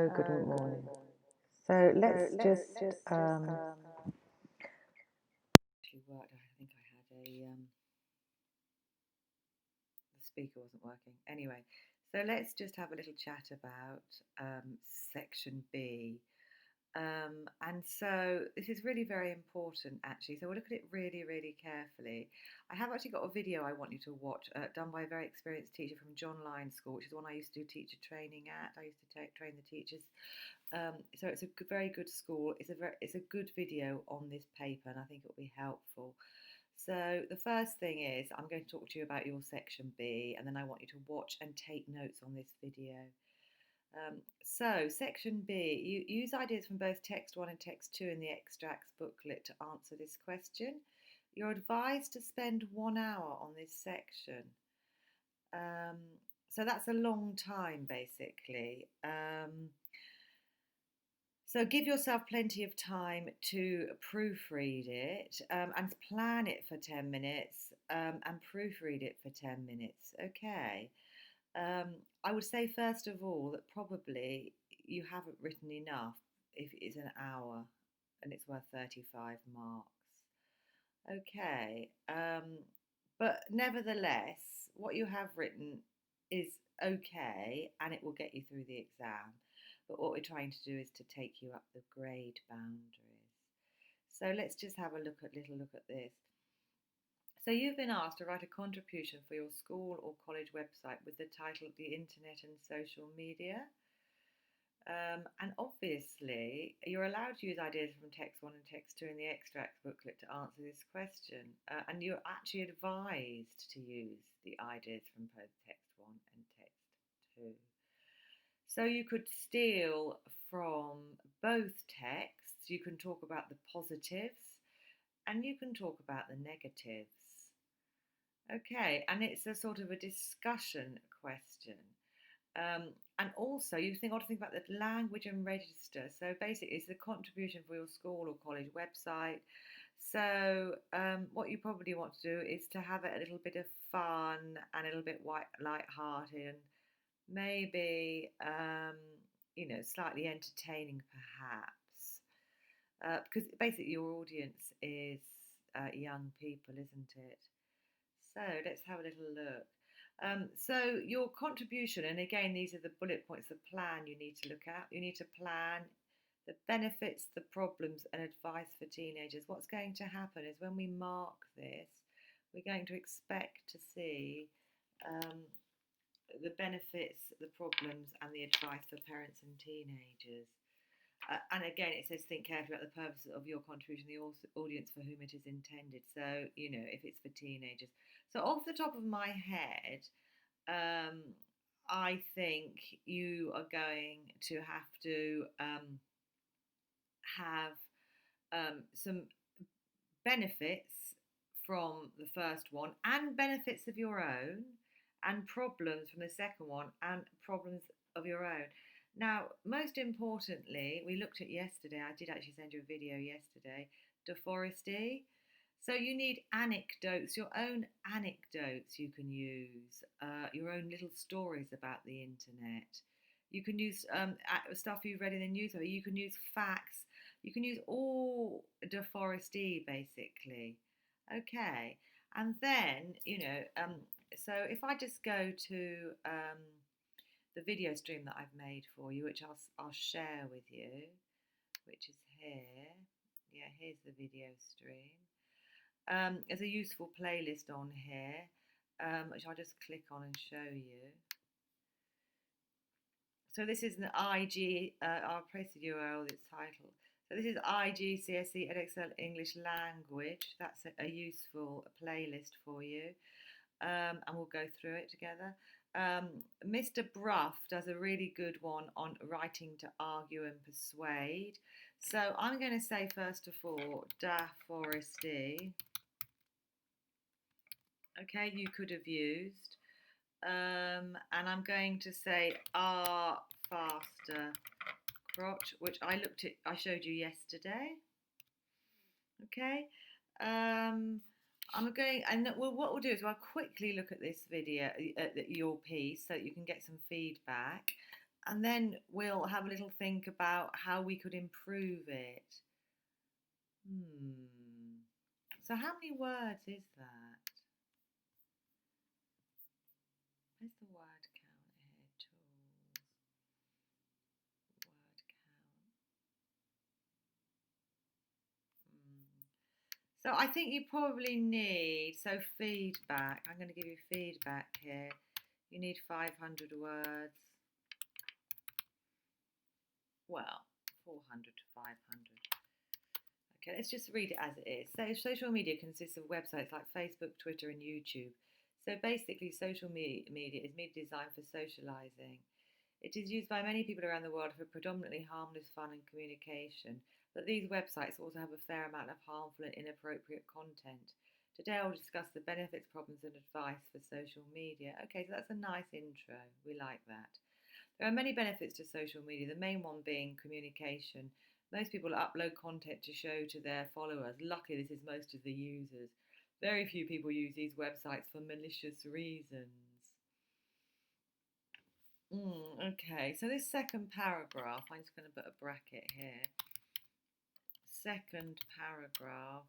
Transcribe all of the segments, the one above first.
Good morning. So let's just Actually worked. I think I had the speaker wasn't working. Anyway, so let's just have a little chat about section B. And so this is really very important actually. So we'll look at it really, really carefully. I have actually got a video I want you to watch done by a very experienced teacher from John Lyons School, which is the one I used to do teacher training at. I used to train the teachers. So it's a very good school. It's a good video on this paper, and I think it will be helpful. So the first thing is I'm going to talk to you about your section B, and then I want you to watch and take notes on this video. So section B, you use ideas from both text 1 and text 2 in the extracts booklet to answer this question. You're advised to spend 1 hour on this section. So that's a long time basically. So give yourself plenty of time to proofread it and plan it for 10 minutes and proofread it for 10 minutes. Okay. I would say, first of all, that probably you haven't written enough if it's an hour and it's worth 35 marks. Okay. But nevertheless, what you have written is okay and it will get you through the exam. But what we're trying to do is to take you up the grade boundaries. So let's just have a little look at this. So you've been asked to write a contribution for your school or college website with the title The Internet and Social Media. And obviously, you're allowed to use ideas from text 1 and text 2 in the extracts booklet to answer this question. And you're actually advised to use the ideas from both text 1 and text 2. So you could steal from both texts. You can talk about the positives and you can talk about the negatives. Okay, and it's a sort of a discussion question. And also, ought to think about the language and register. So basically, it's the contribution for your school or college website. So what you probably want to do is to have it a little bit of fun and a little bit light-hearted, and maybe slightly entertaining, perhaps. Because basically, your audience is young people, isn't it? So let's have a little look. So your contribution, and again, these are the bullet points, the plan you need to look at. You need to plan the benefits, the problems, and advice for teenagers. What's going to happen is when we mark this, we're going to expect to see the benefits, the problems, and the advice for parents and teenagers. And again, it says think carefully about the purpose of your contribution, the audience for whom it is intended. So, if it's for teenagers. So, off the top of my head, I think you are going to have to have some benefits from the first one and benefits of your own, and problems from the second one and problems of your own. Now, most importantly, we looked at yesterday, I did actually send you a video yesterday, De Foresti. So you need anecdotes, your own anecdotes you can use, your own little stories about the internet. You can use stuff you've read in the newspaper. You can use facts. You can use all De Foresti basically. Okay, and then so if I just go to the video stream that I've made for you, which I'll share with you, which is here. Yeah, here's the video stream. There's a useful playlist on here, which I'll just click on and show you. So this is an IG, I'll paste the URL, its title. So this is IGCSE Edexcel English Language. That's a useful playlist for you. And we'll go through it together. Mr. Bruff does a really good one on writing to argue and persuade. So I'm going to say, first of all, Da Foresti. Okay, you could have used. And I'm going to say R faster crotch, which I showed you yesterday. Okay. I'm going, and what we'll do is I'll quickly look at this video, at your piece, so that you can get some feedback. And then we'll have a little think about how we could improve it. Hmm. So how many words is that? Where's the word count here? Tools. Word count. So I think you probably need, so feedback. I'm going to give you feedback here. You need 500 words. Well, 400 to 500. Okay, let's just read it as it is. So social media consists of websites like Facebook, Twitter, and YouTube. So basically, social media is media designed for socializing. It is used by many people around the world for predominantly harmless fun and communication, but these websites also have a fair amount of harmful and inappropriate content. Today I will discuss the benefits, problems, and advice for social media. Okay, so that's a nice intro. We like that. There are many benefits to social media, the main one being communication. Most people upload content to show to their followers. Luckily, this is most of the users. Very few people use these websites for malicious reasons. Okay, so this second paragraph, I'm just going to put a bracket here. Second paragraph.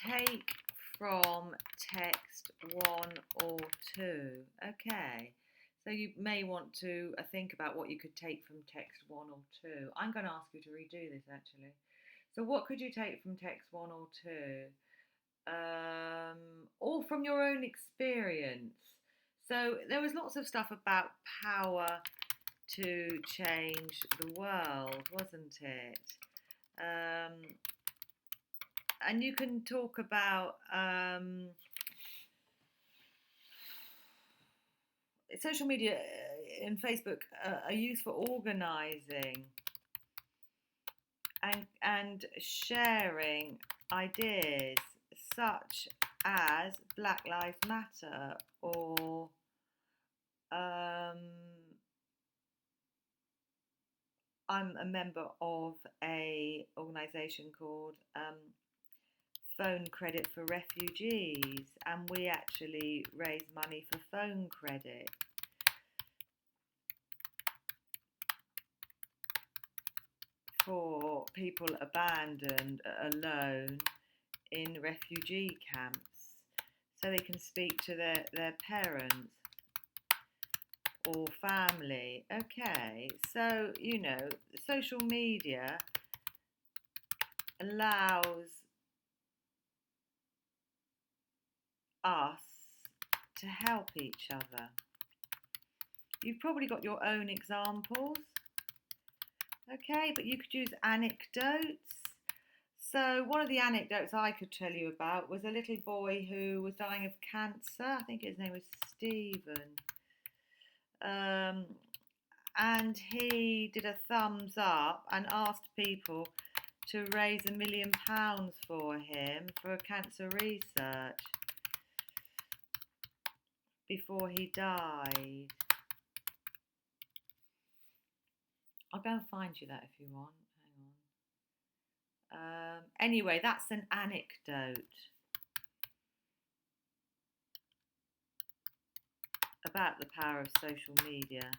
Take from text 1 or 2. Okay, so you may want to think about what you could take from text 1 or 2. I'm going to ask you to redo this actually. So what could you take from text 1 or 2? Or from your own experience. So there was lots of stuff about power to change the world, wasn't it? And you can talk about social media and Facebook are used for organising and sharing ideas such as Black Lives Matter or I'm a member of a organisation called Phone Credit for Refugees, and we actually raise money for phone credit. For people abandoned alone in refugee camps so they can speak to their parents or family. Okay, so social media allows us to help each other. You've probably got your own examples, okay, but you could use anecdotes. So one of the anecdotes I could tell you about was a little boy who was dying of cancer. I think his name was Stephen. And he did a thumbs up and asked people to raise £1 million for him for cancer research before he died. I'll go and find you that if you want. Hang on. Anyway, that's an anecdote about the power of social media.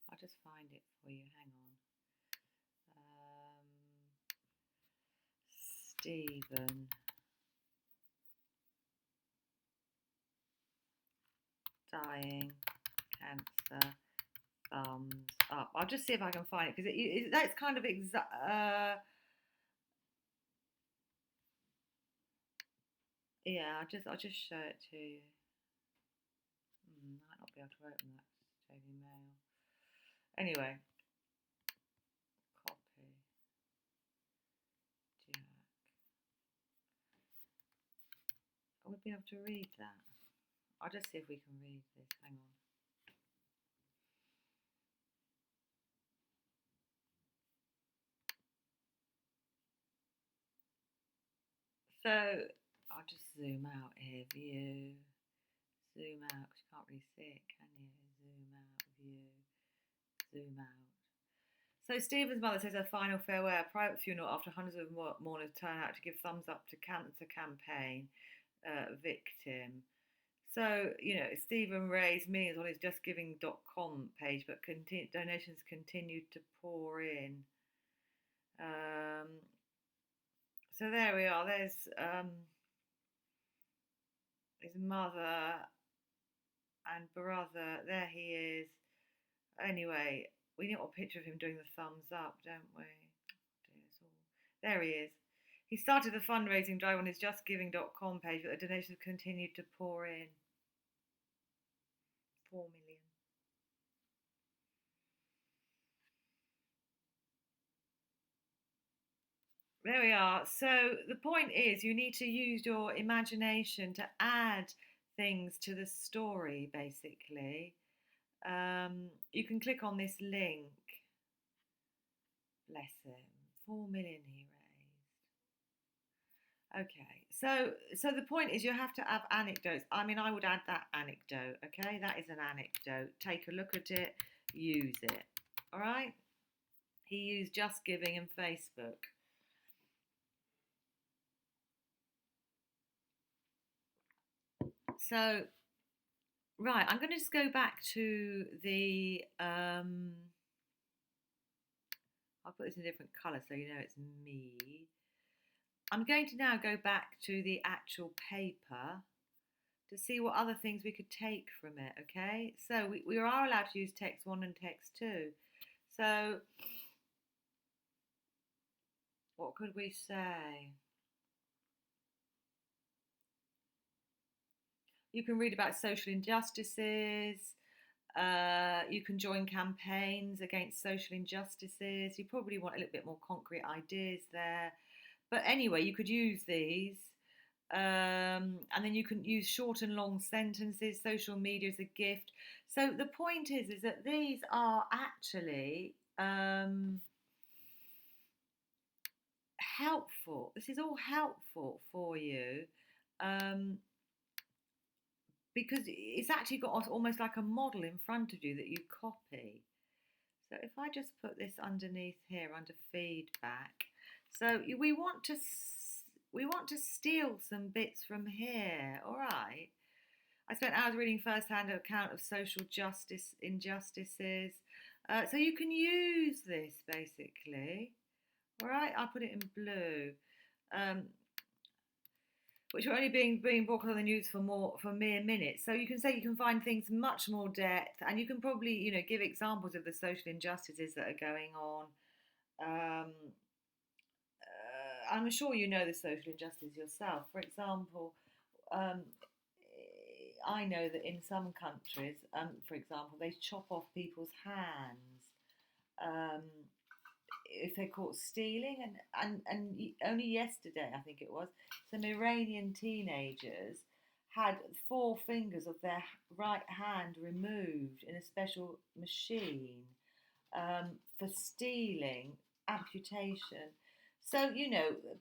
I'll just find it for you. Hang on. Stephen. Dying, cancer, thumbs up. I'll just see if I can find it because that's kind of yeah. I'll just show it to you. Might not be able to open that Daily Mail. Anyway, copy. Jack. I would be able to read that. I'll just see if we can read this. Hang on. So I'll just zoom out here. View. Zoom out because you can't really see it, can you? Zoom out. View. Zoom out. So Stephen's mother says her final farewell, a private funeral after hundreds of mourners turn out to give thumbs up to cancer campaign victim. So, Stephen raised millions on his justgiving.com page, but donations continued to pour in. So there we are. There's his mother and brother. There he is. Anyway, we need a picture of him doing the thumbs up, don't we? There he is. He started the fundraising drive on his justgiving.com page, but the donations continued to pour in. 4 million. There we are. So the point is, you need to use your imagination to add things to the story, basically. You can click on this link. Bless him. 4 million he raised. Okay. So the point is, you have to have anecdotes. I mean, I would add that anecdote. Okay, that is an anecdote. Take a look at it. Use it. All right. He used Just Giving and Facebook. So, right, I'm going to just go back to the, I'll put this in a different colour so you know it's me. I'm going to now go back to the actual paper to see what other things we could take from it, okay? So we are allowed to use text 1 and text 2. So, what could we say? You can read about social injustices. You can join campaigns against social injustices. You probably want a little bit more concrete ideas there. But anyway, you could use these. And then you can use short and long sentences. Social media is a gift. So the point is that these are actually helpful. This is all helpful for you. Because it's actually got almost like a model in front of you that you copy. So if I just put this underneath here under feedback, so we want to steal some bits from here. All right. I spent hours reading first-hand account of social justice injustices. So you can use this basically. All right. I'll put it in blue. Which are only being brought on the news for mere minutes. So you can say you can find things much more depth, and you can probably give examples of the social injustices that are going on. I'm sure you know the social injustice yourself. For example, I know that in some countries, for example, they chop off people's hands. If they're caught stealing, and only yesterday I think it was, some Iranian teenagers had 4 fingers of their right hand removed in a special machine for stealing, amputation. So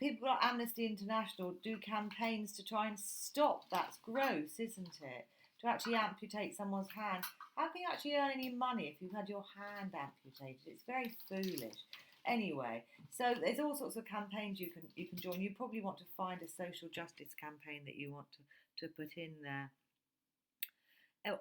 people like Amnesty International do campaigns to try and stop. That's gross, isn't it? To actually amputate someone's hand. How can you actually earn any money if you've had your hand amputated? It's very foolish. Anyway, so there's all sorts of campaigns you can join. You probably want to find a social justice campaign that you want to put in there,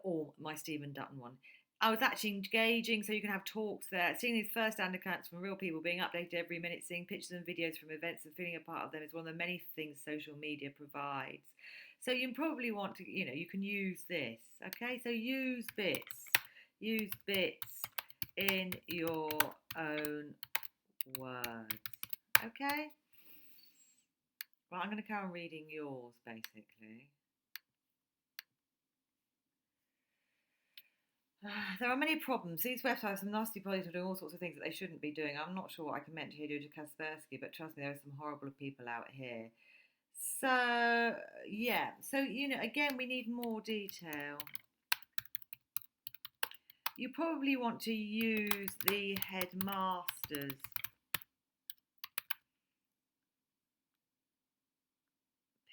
or my Stephen Dutton one. I was actually engaging, so you can have talks there. Seeing these first-hand accounts from real people being updated every minute, seeing pictures and videos from events and feeling a part of them is one of the many things social media provides. So you probably want to, you can use this, okay? So use bits in your own words, okay? Well, I'm going to carry on reading yours, basically. There are many problems. These websites, some nasty police are doing all sorts of things that they shouldn't be doing. I'm not sure what I can meant to do to Kaspersky, but trust me, there are some horrible people out here. So, yeah. So, again, we need more detail. You probably want to use the headmasters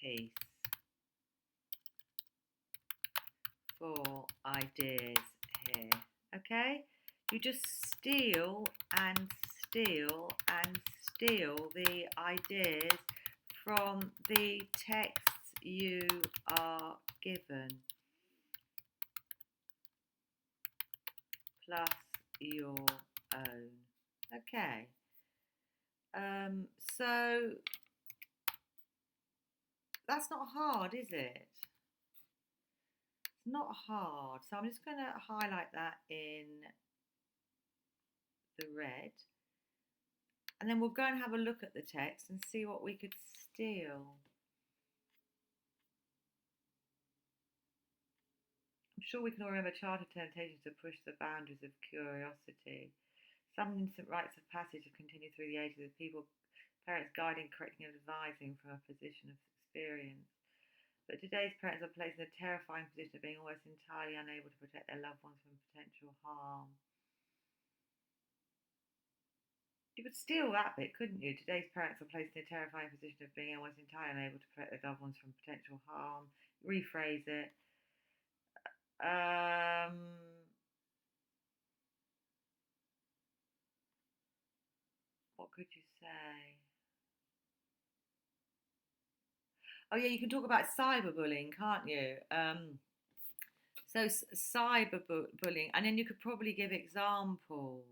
piece for ideas here, okay? You just steal and steal and steal the ideas from the texts you are given, plus your own. Okay. So that's not hard, is it? It's not hard. So I'm just going to highlight that in the red. And then we'll go and have a look at the text and see what we could steal. I'm sure we can all remember childhood temptations to push the boundaries of curiosity. Some instant rites of passage have continued through the ages of people, parents guiding, correcting, and advising from a position of experience. But today's parents are placed in a terrifying position of being almost entirely unable to protect their loved ones from potential harm. You could steal that bit, couldn't you? Today's parents are placed in a terrifying position of being almost entirely unable to protect their loved ones from potential harm. Rephrase it. What could you say? Oh yeah, you can talk about cyberbullying, can't you? So cyberbullying, and then you could probably give examples.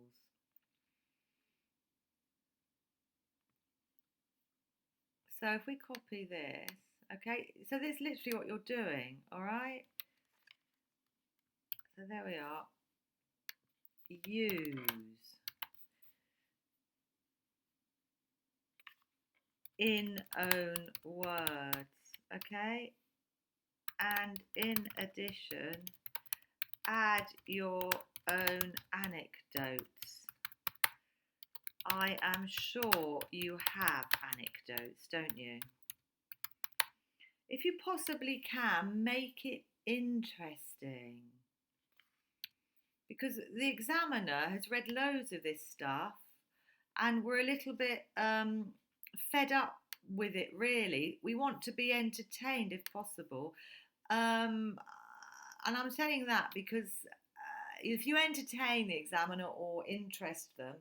So if we copy this, okay, so this is literally what you're doing, all right? So there we are. Use in own words, okay? And in addition, add your own anecdotes. I am sure you have anecdotes, don't you? If you possibly can, make it interesting. Because the examiner has read loads of this stuff and we're a little bit fed up with it, really. We want to be entertained if possible. And I'm saying that because if you entertain the examiner or interest them,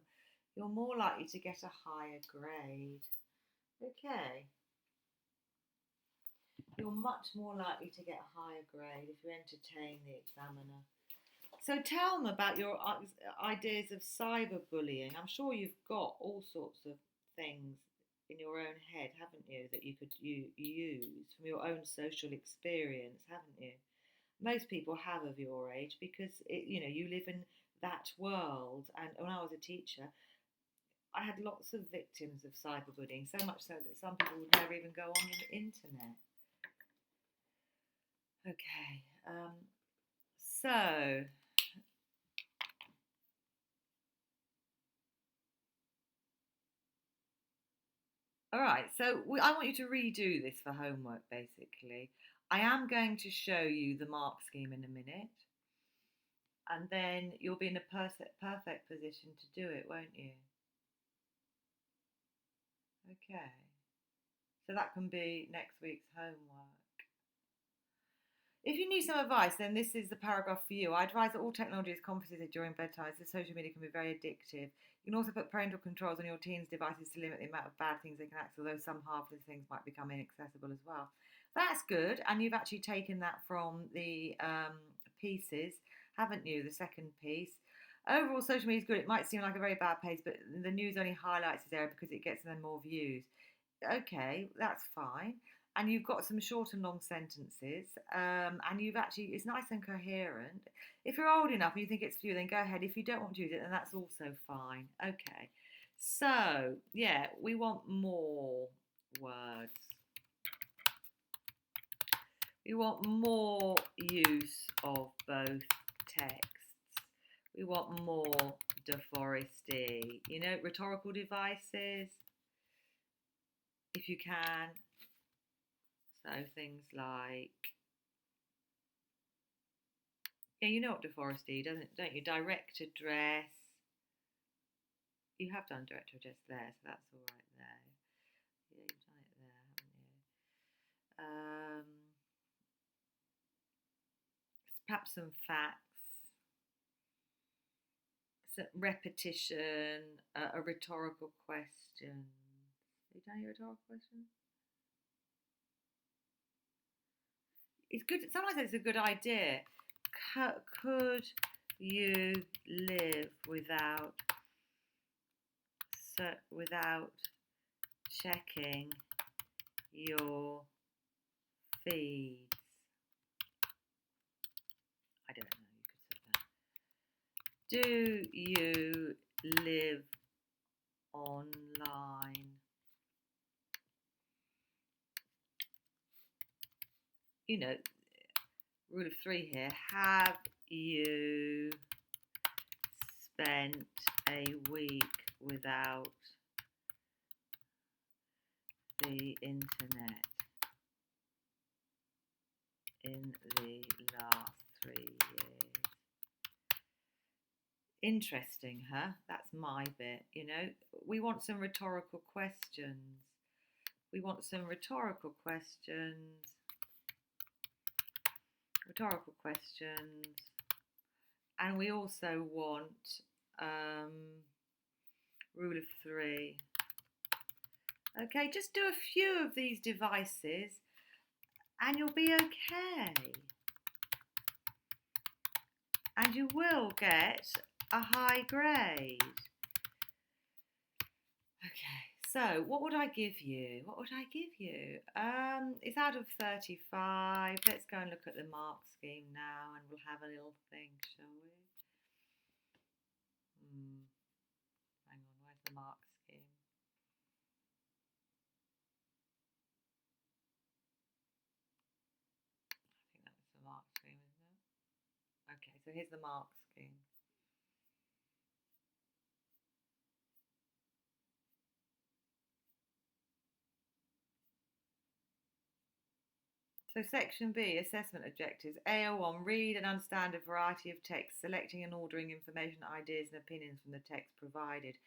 you're more likely to get a higher grade. Okay. You're much more likely to get a higher grade if you entertain the examiner. So tell them about your ideas of cyberbullying. I'm sure you've got all sorts of things in your own head, haven't you, that you could use from your own social experience, haven't you? Most people have of your age because you live in that world. And when I was a teacher, I had lots of victims of cyberbullying, so much so that some people would never even go on the internet. Okay, so all right, so I want you to redo this for homework, basically. I am going to show you the mark scheme in a minute, and then you'll be in a perfect position to do it, won't you? Okay, so that can be next week's homework. If you need some advice, then this is the paragraph for you. I advise that all technology is confiscated during bedtime, as social media can be very addictive. You can also put parental controls on your teens' devices to limit the amount of bad things they can access, although some harmless things might become inaccessible as well. That's good, and you've actually taken that from the pieces, haven't you? The second piece. Overall, social media is good. It might seem like a very bad page, but the news only highlights this area because it gets them more views. Okay, that's fine. And you've got some short and long sentences, and you've actually, it's nice and coherent. If you're old enough and you think it's for you, then go ahead. If you don't want to use it, then that's also fine. Okay, so yeah, we want more words. We want more use of both texts. We want more De Foresti. Rhetorical devices, if you can. So things like, yeah, you know what De Foresti, don't you? Direct address. You have done direct address there, so that's all right there. Yeah, you've done it there, haven't you? Perhaps some facts. repetition, a rhetorical question. Have you done your rhetorical question? It's good. Sometimes it's a good idea. Could you live without checking your feeds? I don't know. You could say that. Do you live online? You know, rule of three here. Have you spent a week without the internet in the last 3 years? Interesting, huh? That's my bit, you know. We want some rhetorical questions. We want some rhetorical questions. Rhetorical questions. And we also want rule of three. Okay, just do a few of these devices and you'll be okay. And you will get a high grade. Okay, so what would I give you? What would I give you? It's out of 35. Let's go and look at the mark scheme now and we'll have a little think, shall we? Hang on, where's the mark scheme? I think that was the mark scheme, isn't it? Okay, so here's the mark scheme. So section B, assessment objectives. AO1, read and understand a variety of texts, selecting and ordering information, ideas and opinions from the text provided.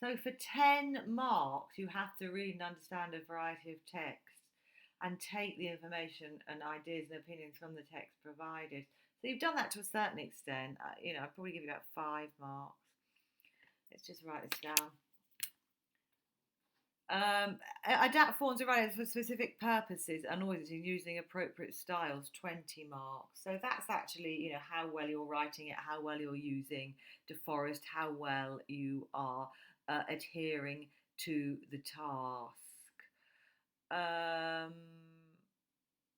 So for 10 marks, you have to read and understand a variety of texts and take the information and ideas and opinions from the text provided. So you've done that to a certain extent. I'd probably give you about 5 marks. Let's just write this down. Adapt forms of writing for specific purposes and always using appropriate styles, 20 marks. So that's actually, how well you're writing it, how well you're using De Forest, how well you are adhering to the task.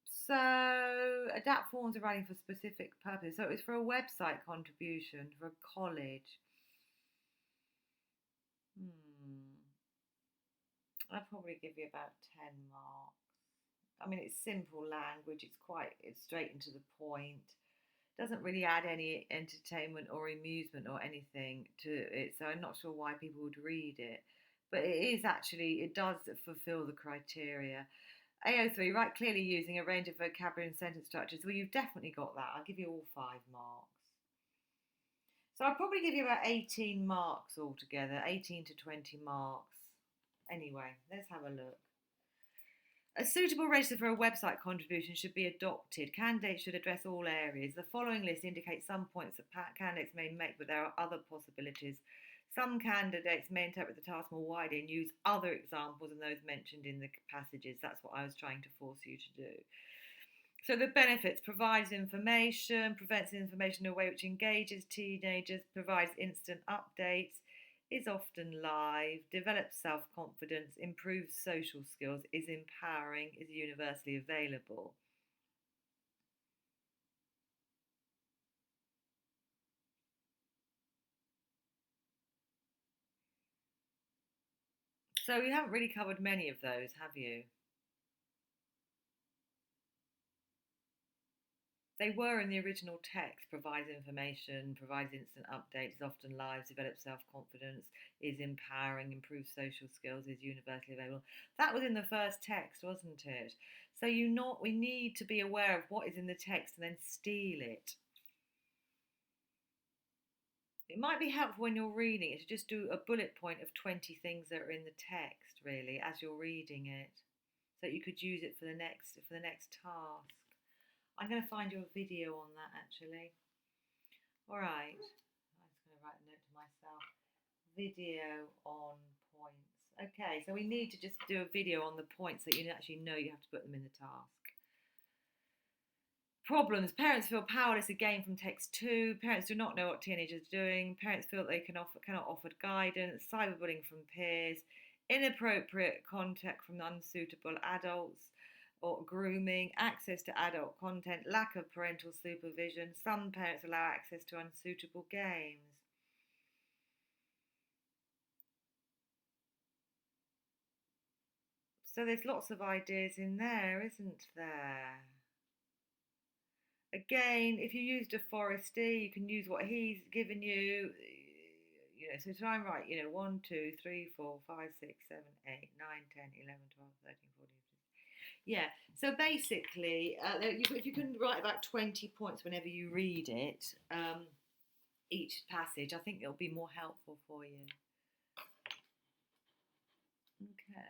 So adapt forms of writing for specific purposes. So it was for a website contribution, for a college. I'd probably give you about 10 marks. I mean, it's simple language, it's straight and to the point. Doesn't really add any entertainment or amusement or anything to it, so I'm not sure why people would read it. But it does fulfill the criteria. AO3, write clearly using a range of vocabulary and sentence structures. Well, you've definitely got that. I'll give you all 5 marks. So I'll probably give you about 18 marks altogether, 18 to 20 marks. Anyway, let's have a look. A suitable register for a website contribution should be adopted. Candidates should address all areas. The following list indicates some points that candidates may make, but there are other possibilities. Some candidates may interpret the task more widely and use other examples than those mentioned in the passages. That's what I was trying to force you to do. So the benefits: provides information, prevents information in a way which engages teenagers, provides instant updates, is often live, develops self-confidence, improves social skills, is empowering, is universally available. So you haven't really covered many of those, have you? They were in the original text: provides information, provides instant updates, is often live, develops self-confidence, is empowering, improves social skills, is universally available. That was in the first text, wasn't it? So we need to be aware of what is in the text and then steal it. It might be helpful when you're reading it to just do a bullet point of 20 things that are in the text, really, as you're reading it, so that you could use it for the next task. I'm going to find you a video on that, actually. All right. I'm just going going to write a note to myself. Video on points. Okay, so we need to just do a video on the points that you actually know you have to put them in the task. Problems. Parents feel powerless again from text 2. Parents do not know what teenagers are doing. Parents feel they cannot offer guidance. Cyberbullying from peers. Inappropriate contact from unsuitable adults or grooming. Access to adult content. Lack of parental supervision. Some parents allow access to unsuitable games. So there's lots of ideas in there, isn't there? Again, if you used a Forresty, you can use what he's given you. So try and write, 1, 2, 3, 4, 5, 6, 7, 8, 9, 10, 11, 12, 13, 14, 15. Yeah, so basically, if you can write about 20 points whenever you read it, each passage, I think it'll be more helpful for you. Okay.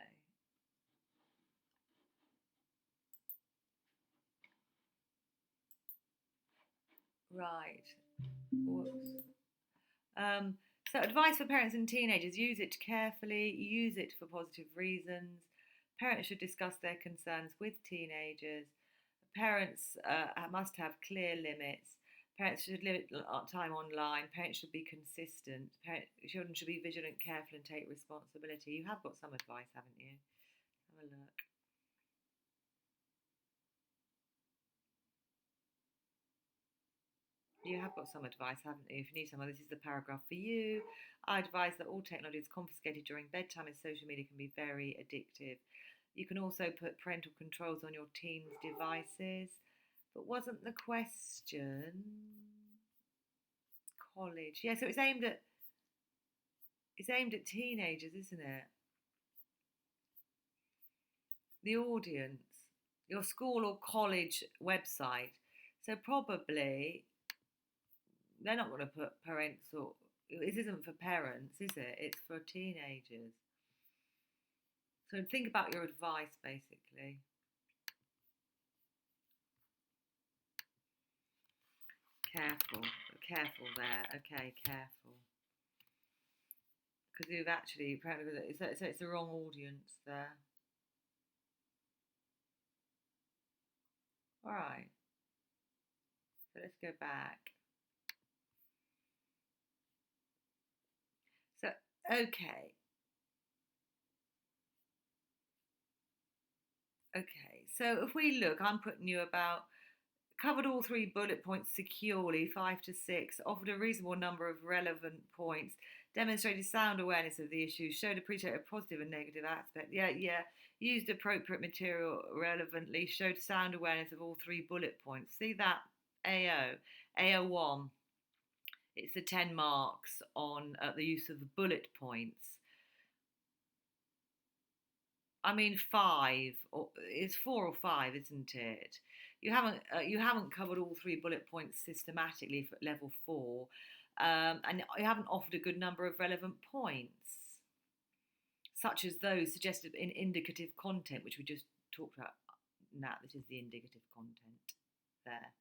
Right. Whoops. So advice for parents and teenagers: use it carefully, use it for positive reasons. Parents should discuss their concerns with teenagers. Parents must have clear limits. Parents should limit time online. Parents should be consistent. Children should be vigilant, careful, and take responsibility. You have got some advice, haven't you? Have a look. You have got some advice, haven't you? If you need some, this is the paragraph for you. I advise that all technology is confiscated during bedtime, as social media can be very addictive. You can also put parental controls on your teen's devices. But wasn't the question college? Yeah, so it's aimed at teenagers, isn't it? The audience, your school or college website. So probably they're not going to put parental. This isn't for parents, is it? It's for teenagers. So think about your advice, basically. Careful there. Okay, careful. Because you've actually, so it's the wrong audience there. All right. So let's go back. So, okay. Okay, so if we look, I'm putting you about covered all 3 bullet points securely, 5 to 6, offered a reasonable number of relevant points, demonstrated sound awareness of the issues, showed appreciate a positive and negative aspect. Yeah, used appropriate material relevantly, showed sound awareness of all 3 bullet points. See that? AO1. It's the 10 marks on the use of the bullet points. I mean, 5, or it's 4 or 5, isn't it? You haven't covered all 3 bullet points systematically for level 4, and you haven't offered a good number of relevant points, such as those suggested in indicative content, which we just talked about. Now, this is the indicative content there.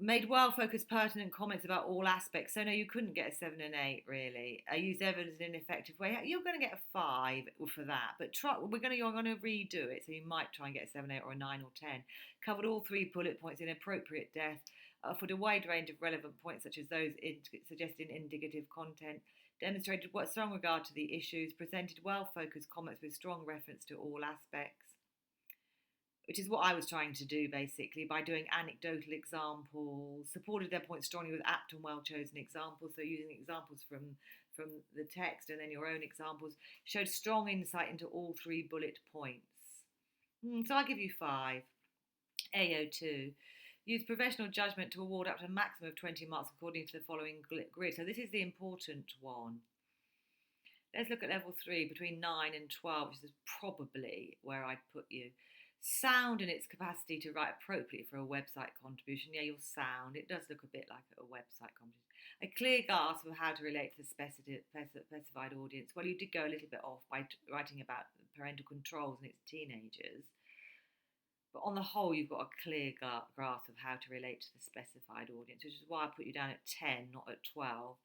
Made well-focused, pertinent comments about all aspects. So no, you couldn't get a 7 and 8 really. Used evidence in an effective way. You're going to get a 5 for that, but you're going to redo it, so you might try and get a 7, 8, or a 9 or 10. Covered all 3 bullet points in appropriate depth. Offered a wide range of relevant points, such as those suggesting indicative content. Demonstrated what strong regard to the issues. Presented well-focused comments with strong reference to all aspects, which is what I was trying to do basically by doing anecdotal examples, supported their points strongly with apt and well-chosen examples, so using examples from the text and then your own examples, showed strong insight into all 3 bullet points. So I give you 5. AO2. Use professional judgment to award up to a maximum of 20 marks according to the following grid. So this is the important one. Let's look at level 3, between 9 and 12, which is probably where I'd put you. Sound and its capacity to write appropriately for a website contribution. Yeah, your sound. It does look a bit like a website contribution. A clear grasp of how to relate to the specified audience. Well, you did go a little bit off by writing about parental controls and its teenagers. But on the whole, you've got a clear grasp of how to relate to the specified audience, which is why I put you down at 10, not at 12.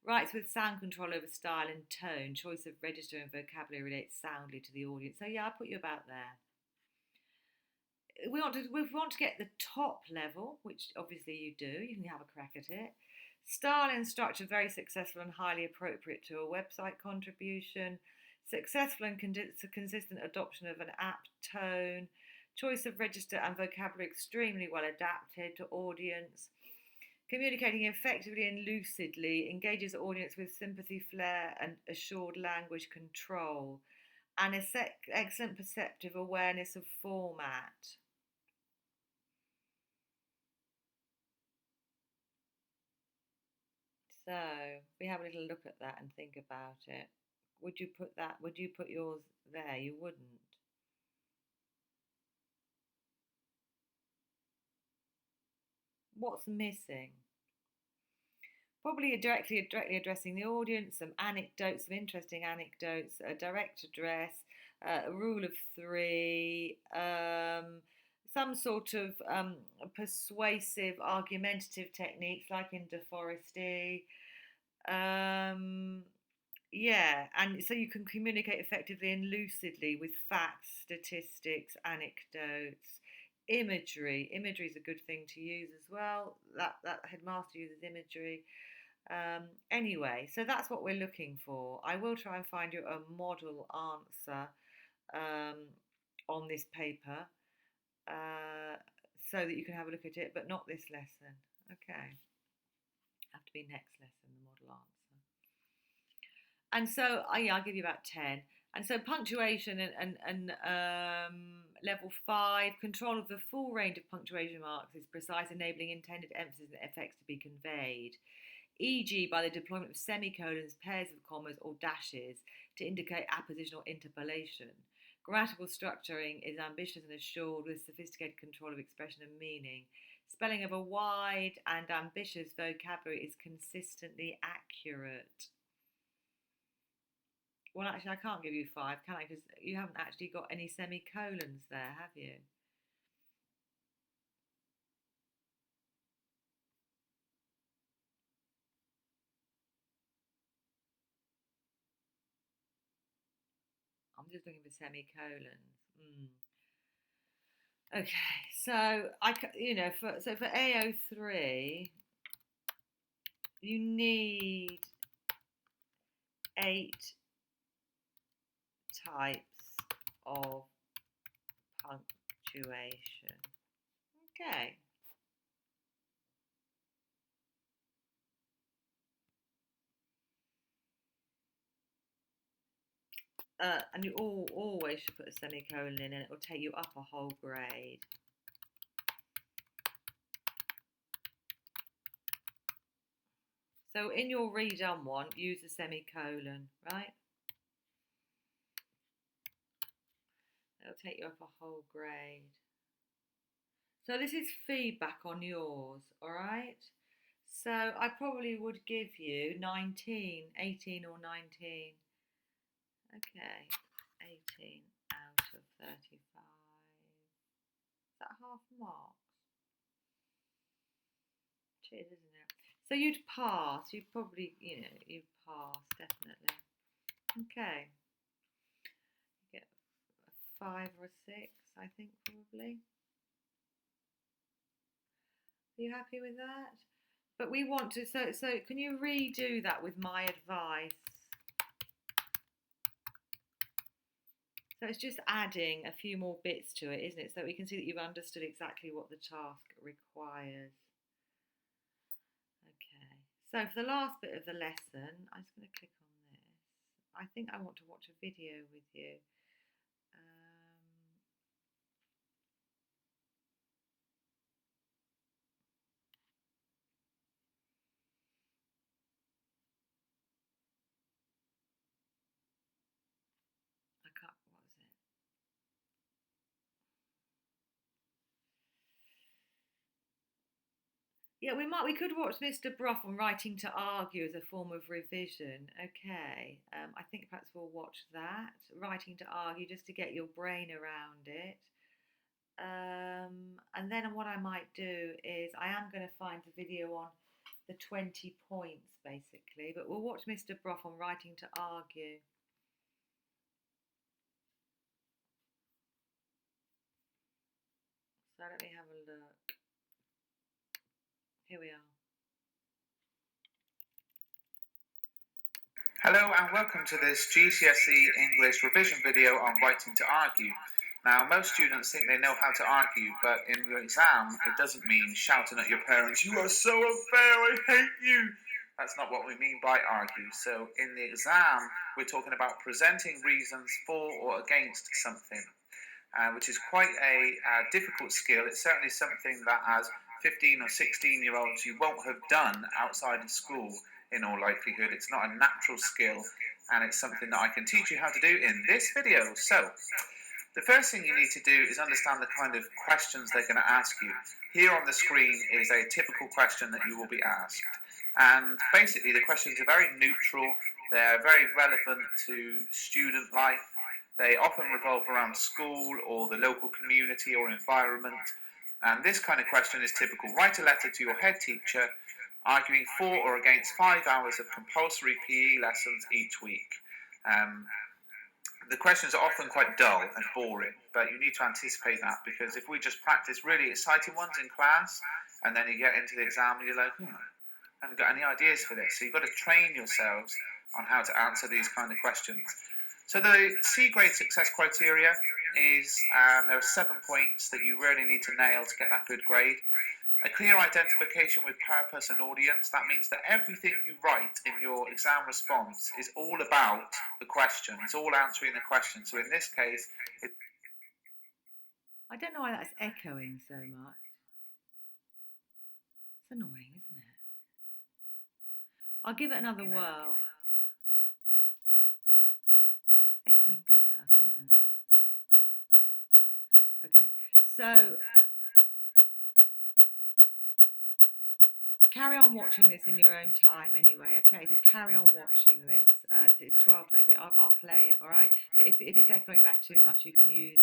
Writes with sound control over style and tone. Choice of register and vocabulary relates soundly to the audience. So yeah, I put you about there. We want to get the top level, which obviously you do. You can have a crack at it. Style and structure very successful and highly appropriate to a website contribution. Successful and consistent adoption of an apt tone. Choice of register and vocabulary extremely well adapted to audience. Communicating effectively and lucidly, engages the audience with sympathy, flair, and assured language control. And excellent perceptive awareness of format. So we have a little look at that and think about it. Would you put that? Would you put yours there? You wouldn't. What's missing? Probably directly addressing the audience, some anecdotes, some interesting anecdotes, a direct address, a rule of three, some sort of persuasive, argumentative techniques like in De Foresti. Um, yeah, and so you can communicate effectively and lucidly with facts, statistics, anecdotes, imagery. Imagery is a good thing to use as well. That headmaster uses imagery. Anyway, so that's what we're looking for. I will try and find you a model answer um, on this paper uh, so that you can have a look at it, but not this lesson. Okay, have to be next lesson, the model answer. And so, yeah, I'll give you about 10. And so, punctuation and level 5, control of the full range of punctuation marks is precise, enabling intended emphasis and effects to be conveyed, e.g., by the deployment of semicolons, pairs of commas, or dashes to indicate apposition or interpolation. Grammatical structuring is ambitious and assured with sophisticated control of expression and meaning. Spelling of a wide and ambitious vocabulary is consistently accurate. Well, actually, I can't give you 5, can I? Because you haven't actually got any semicolons there, have you? I'm just looking for semicolons. Okay, so for AO3, you need 8 types of punctuation. Okay. And you always should put a semicolon in, and it will take you up a whole grade. So in your redone one, use a semicolon, right? It'll take you up a whole grade. So this is feedback on yours, all right? So I probably would give you 19, 18 or 19. Okay, 18 out of 35. Is that half marks? It is, isn't it? So you'd pass. You'd probably, you'd pass, definitely. Okay. You get a 5 or a 6, I think, probably. Are you happy with that? But we want to, so can you redo that with my advice? So it's just adding a few more bits to it, isn't it? So we can see that you've understood exactly what the task requires. Okay. So for the last bit of the lesson, I'm just going to click on this. I think I want to watch a video with you. I can't, what was it? Yeah, we could watch Mr. Brough on Writing to Argue as a form of revision. Okay, I think perhaps we'll watch that, Writing to Argue, just to get your brain around it. And then what I might do is I am going to find the video on the 20 points basically, but we'll watch Mr. Brough on writing to argue. So let me have a look. Here we are. Hello and welcome to this GCSE English revision video on writing to argue. Now, most students think they know how to argue, but in your exam, it doesn't mean shouting at your parents, "You are so unfair, I hate you." That's not what we mean by argue. So in the exam, we're talking about presenting reasons for or against something, which is quite a difficult skill. It's certainly something that as 15 or 16-year-olds you won't have done outside of school in all likelihood. It's not a natural skill, and it's something that I can teach you how to do in this video. So the first thing you need to do is understand the kind of questions they're going to ask you. Here on the screen is a typical question that you will be asked. And basically the questions are very neutral, they're very relevant to student life, they often revolve around school or the local community or environment. And this kind of question is typical. Write a letter to your head teacher arguing for or against 5 hours of compulsory PE lessons each week. The questions are often quite dull and boring, but you need to anticipate that, because if we just practice really exciting ones in class and then you get into the exam and you're like, I haven't got any ideas for this. So you've got to train yourselves on how to answer these kind of questions. So the C grade success criteria is there are 7 points that you really need to nail to get that good grade. A clear identification with purpose and audience. That means that everything you write in your exam response is all about the question. It's all answering the question. So in this case, I don't know why that's echoing so much. It's annoying, isn't it? I'll give it another whirl. It's echoing back at us, isn't it? Okay, so carry on watching this in your own time anyway. Okay, so carry on watching this. It's 12:23. I'll play it, all right? But if it's echoing back too much, you can use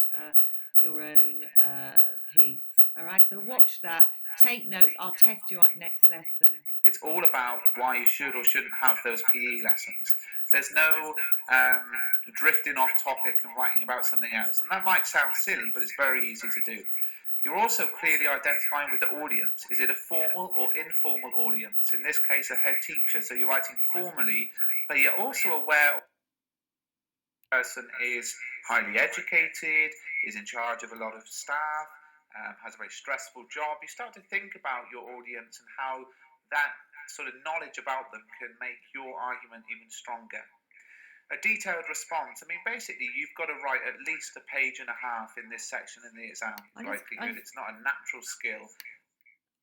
your own piece, all right? So watch that. Take notes. I'll test you on next lesson. It's all about why you should or shouldn't have those PE lessons. There's no drifting off topic and writing about something else. And that might sound silly, but it's very easy to do. You're also clearly identifying with the audience. Is it a formal or informal audience? In this case, a head teacher. So you're writing formally, but you're also aware the person is highly educated, is in charge of a lot of staff, has a very stressful job. You start to think about your audience and how that sort of knowledge about them can make your argument even stronger. A detailed response. I mean, basically, you've got to write at least a page and a half in this section in the exam. It's not a natural skill.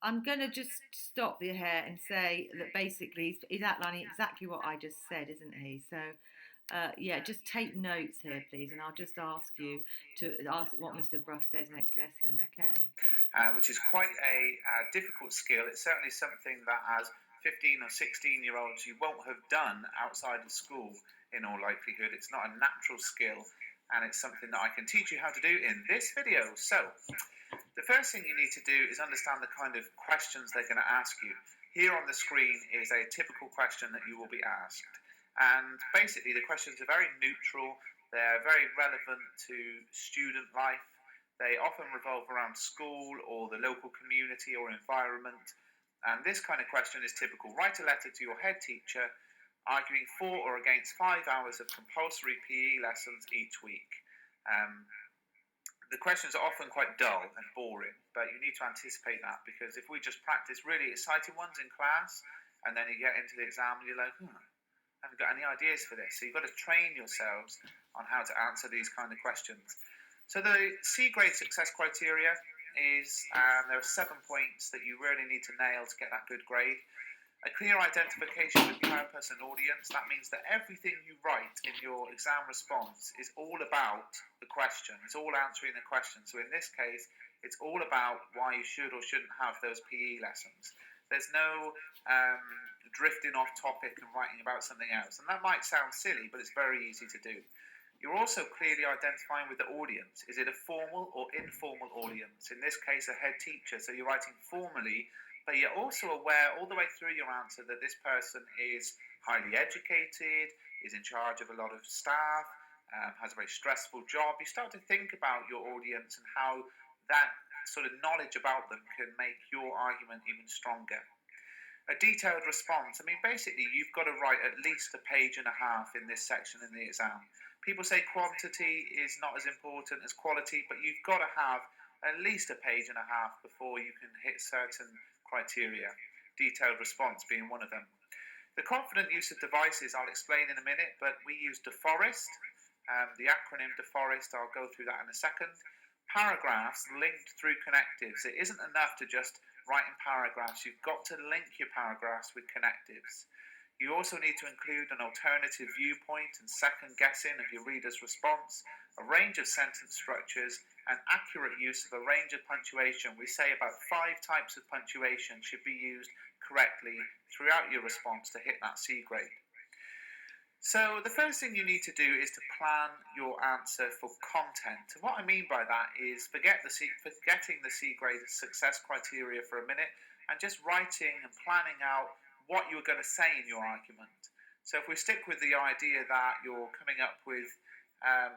I'm going to just stop you here and say that basically he's outlining exactly what I just said, isn't he? So, yeah, just take notes here, please, and I'll just ask you to ask what Mr. Brough says next lesson, okay? Which is quite a difficult skill. It's certainly something that as 15 or 16-year-olds you won't have done outside of school in all likelihood. It's not a natural skill, and it's something that I can teach you how to do in this video. So the first thing you need to do is understand the kind of questions they're going to ask you. Here on the screen is a typical question that you will be asked. And basically the questions are very neutral, they're very relevant to student life, they often revolve around school or the local community or environment. And this kind of question is typical. Write a letter to your head teacher arguing for or against 5 hours of compulsory PE lessons each week. The questions are often quite dull and boring, but you need to anticipate that, because if we just practice really exciting ones in class and then you get into the exam and you're like, I haven't got any ideas for this. So you've got to train yourselves on how to answer these kind of questions. So the C grade success criteria is there are 7 points that you really need to nail to get that good grade. A clear identification with purpose and audience. That means that everything you write in your exam response is all about the question. It's all answering the question. So in this case, it's all about why you should or shouldn't have those PE lessons. There's no drifting off topic and writing about something else. And that might sound silly, but it's very easy to do. You're also clearly identifying with the audience. Is it a formal or informal audience? In this case, a head teacher. So you're writing formally, but you're also aware all the way through your answer that this person is highly educated, is in charge of a lot of staff, has a very stressful job. You start to think about your audience and how that sort of knowledge about them can make your argument even stronger. A detailed response. I mean, basically, you've got to write at least a page and a half in this section in the exam. People say quantity is not as important as quality, but you've got to have at least a page and a half before you can hit certain criteria, detailed response being one of them. The confident use of devices I'll explain in a minute, but we use DeForest, the acronym DeForest, I'll go through that in a second. Paragraphs linked through connectives. It isn't enough to just write in paragraphs, you've got to link your paragraphs with connectives. You also need to include an alternative viewpoint and second guessing of your reader's response, a range of sentence structures, and accurate use of a range of punctuation. We say about 5 types of punctuation should be used correctly throughout your response to hit that C grade. So the first thing you need to do is to plan your answer for content. And what I mean by that is forgetting the C grade success criteria for a minute and just writing and planning out what you're going to say in your argument. So if we stick with the idea that you're coming up with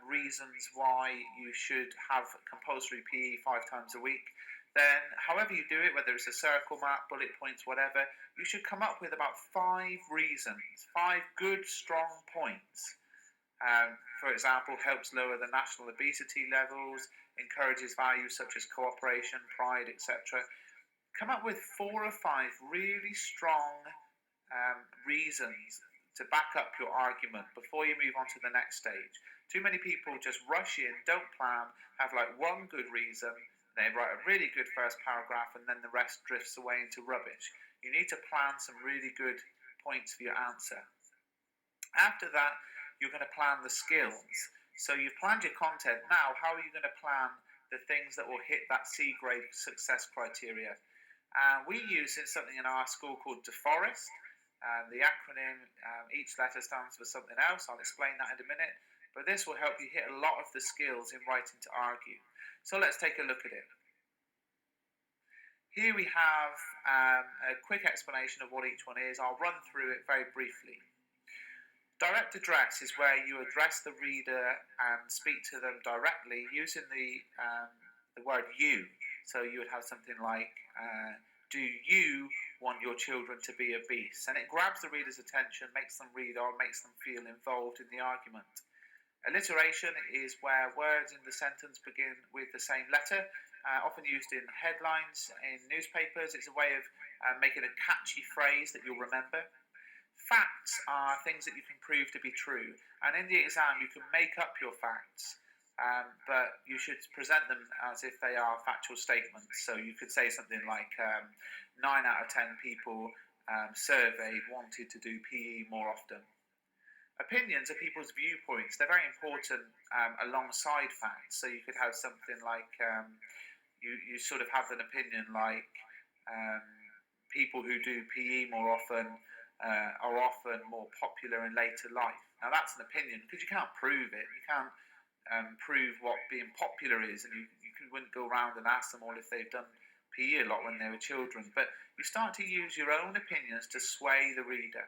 reasons why you should have compulsory PE 5 times a week, then however you do it, whether it's a circle map, bullet points, whatever, you should come up with about 5 reasons, 5 good, strong points. For example, helps lower the national obesity levels, encourages values such as cooperation, pride, etc. Come up with 4 or 5 really strong reasons to back up your argument before you move on to the next stage. Too many people just rush in, don't plan, have like one good reason, they write a really good first paragraph and then the rest drifts away into rubbish. You need to plan some really good points for your answer. After that, you're going to plan the skills. So you've planned your content. Now, how are you going to plan the things that will hit that C grade success criteria? We use something in our school called DeForest. The acronym, each letter stands for something else. I'll explain that in a minute. But this will help you hit a lot of the skills in writing to argue. So let's take a look at it. Here we have a quick explanation of what each one is. I'll run through it very briefly. Direct address is where you address the reader and speak to them directly using the word you. So you would have something like, do you want your children to be obese? And it grabs the reader's attention, makes them read on, makes them feel involved in the argument. Alliteration is where words in the sentence begin with the same letter, often used in headlines in newspapers. It's a way of making a catchy phrase that you'll remember. Facts are things that you can prove to be true, and in the exam you can make up your facts, but you should present them as if they are factual statements. So you could say something like 9 out of 10 people surveyed wanted to do PE more often. Opinions are people's viewpoints. They're very important alongside facts. So you could have something like, you sort of have an opinion like, people who do PE more often are often more popular in later life. Now that's an opinion because you can't prove it. You can't prove what being popular is, and you wouldn't go around and ask them all if they've done PE a lot when they were children. But you start to use your own opinions to sway the reader.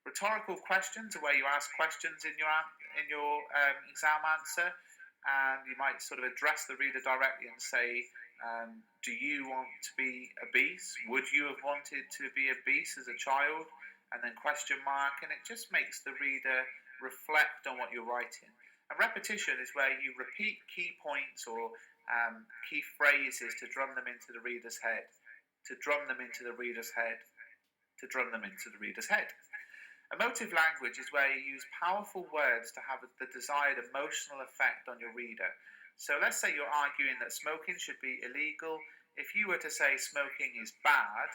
Rhetorical questions are where you ask questions in your exam answer, and you might sort of address the reader directly and say, do you want to be obese? Would you have wanted to be obese as a child? And then question mark, and it just makes the reader reflect on what you're writing. And repetition is where you repeat key points or key phrases to drum them into the reader's head, to drum them into the reader's head, to drum them into the reader's head. Emotive language is where you use powerful words to have the desired emotional effect on your reader. So let's say you're arguing that smoking should be illegal. If you were to say smoking is bad,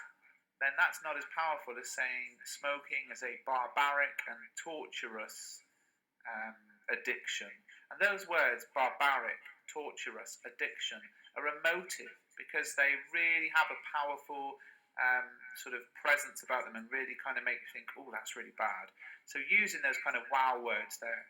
then that's not as powerful as saying smoking is a barbaric and torturous addiction. And those words, barbaric, torturous, addiction, are emotive because they really have a powerful sort of presence about them and really kind of make you think, oh, that's really bad. So using those kind of wow words there.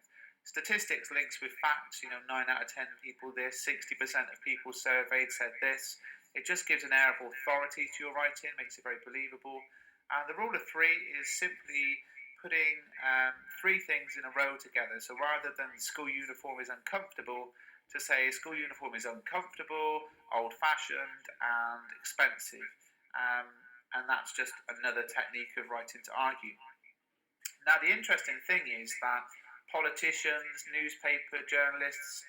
Statistics links with facts, 9 out of 10 people this, 60% of people surveyed said this. It just gives an air of authority to your writing, makes it very believable. And the rule of three is simply putting three things in a row together. So rather than school uniform is uncomfortable, to say school uniform is uncomfortable, old-fashioned, and expensive. And that's just another technique of writing to argue. Now, the interesting thing is that politicians, newspaper journalists,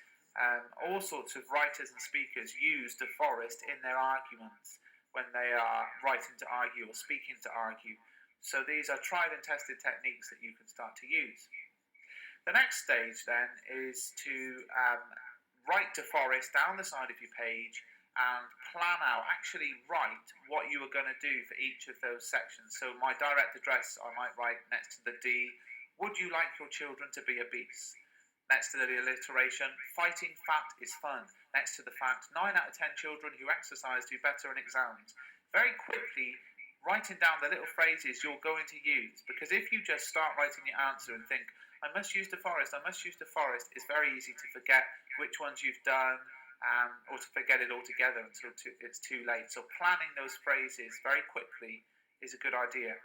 all sorts of writers and speakers use De Forest in their arguments when they are writing to argue or speaking to argue. So these are tried and tested techniques that you can start to use. The next stage then is to write De Forest down the side of your page and plan out, actually write what you are going to do for each of those sections. So my direct address, I might write next to the D, would you like your children to be obese? Next to the alliteration, fighting fat is fun. Next to the fact, 9 out of 10 children who exercise do better in exams. Very quickly, writing down the little phrases you're going to use, because if you just start writing your answer and think, I must use De Forest, I must use De Forest, it's very easy to forget which ones you've done, or to forget it altogether until it's too late. So planning those phrases very quickly is a good idea.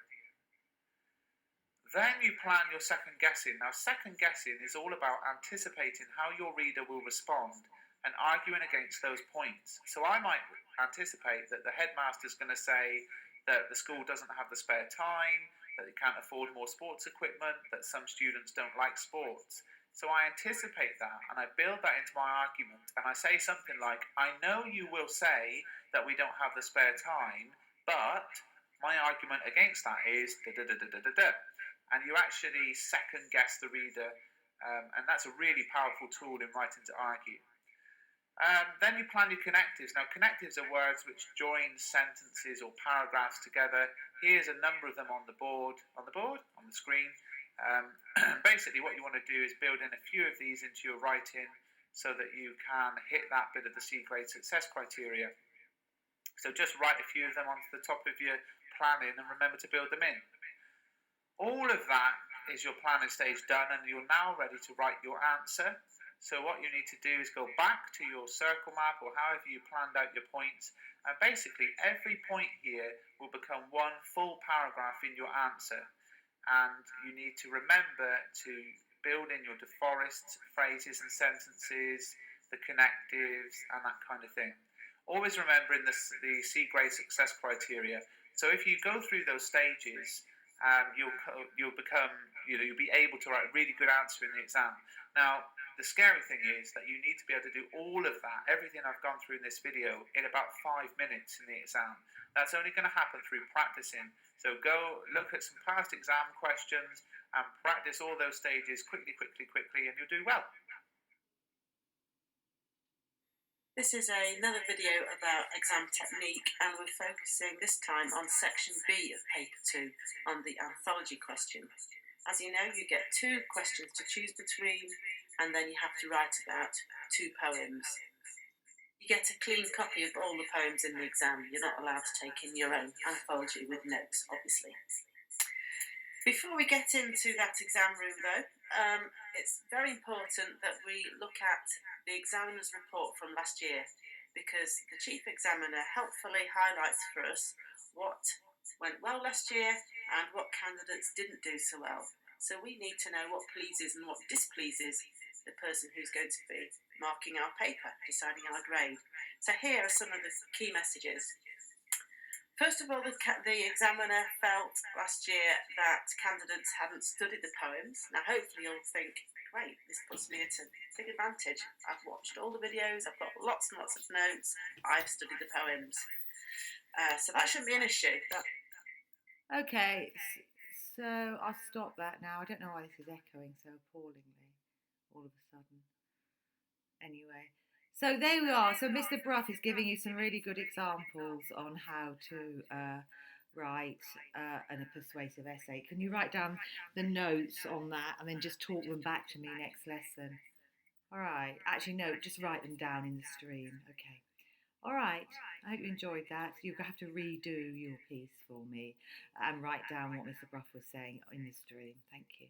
Then you plan your second guessing. Now, second guessing is all about anticipating how your reader will respond and arguing against those points. So I might anticipate that the headmaster's going to say that the school doesn't have the spare time, that they can't afford more sports equipment, that some students don't like sports. So I anticipate that and I build that into my argument, and I say something like, I know you will say that we don't have the spare time, but my argument against that is da-da-da-da-da-da. And you actually second guess the reader, and that's a really powerful tool in writing to argue. Then you plan your connectives. Now, connectives are words which join sentences or paragraphs together. Here's a number of them on the screen. Basically, what you want to do is build in a few of these into your writing so that you can hit that bit of the C grade success criteria. So just write a few of them onto the top of your planning and remember to build them in. All of that is your planning stage done, and you're now ready to write your answer. So what you need to do is go back to your circle map or however you planned out your points, and basically every point here will become one full paragraph in your answer. And you need to remember to build in your De Forest phrases and sentences, the connectives, and that kind of thing. Always remembering the C grade success criteria. So if you go through those stages, you'll be able to write a really good answer in the exam. Now, the scary thing is that you need to be able to do all of that, everything I've gone through in this video, in about 5 minutes in the exam. That's only going to happen through practicing. So go look at some past exam questions and practice all those stages quickly, and you'll do well. This is another video about exam technique, and we're focusing this time on section B of paper 2 on the anthology question. As you know, you get 2 questions to choose between, and then you have to write about 2 poems. You get a clean copy of all the poems in the exam. You're not allowed to take in your own anthology with notes, obviously. Before we get into that exam room though, it's very important that we look at the examiner's report from last year, because the chief examiner helpfully highlights for us what went well last year and what candidates didn't do so well. So we need to know what pleases and what displeases the person who's going to be marking our paper, deciding our grade. So here are some of the key messages. First of all, the examiner felt last year that candidates hadn't studied the poems. Now hopefully you'll think, great, this puts me at a big advantage. I've watched all the videos, I've got lots and lots of notes, I've studied the poems. So that shouldn't be an issue. Okay, so I'll stop that now. I don't know why this is echoing so appallingly all of a sudden. Anyway, so there we are. So Mr. Brough is giving you some really good examples on how to write a persuasive essay. Can you write down the notes on that and then just talk them back to me next lesson? All right. Actually, no, just write them down in the stream. Okay. All right. I hope you enjoyed that. You'll have to redo your piece for me and write down what Mr. Brough was saying in the stream. Thank you.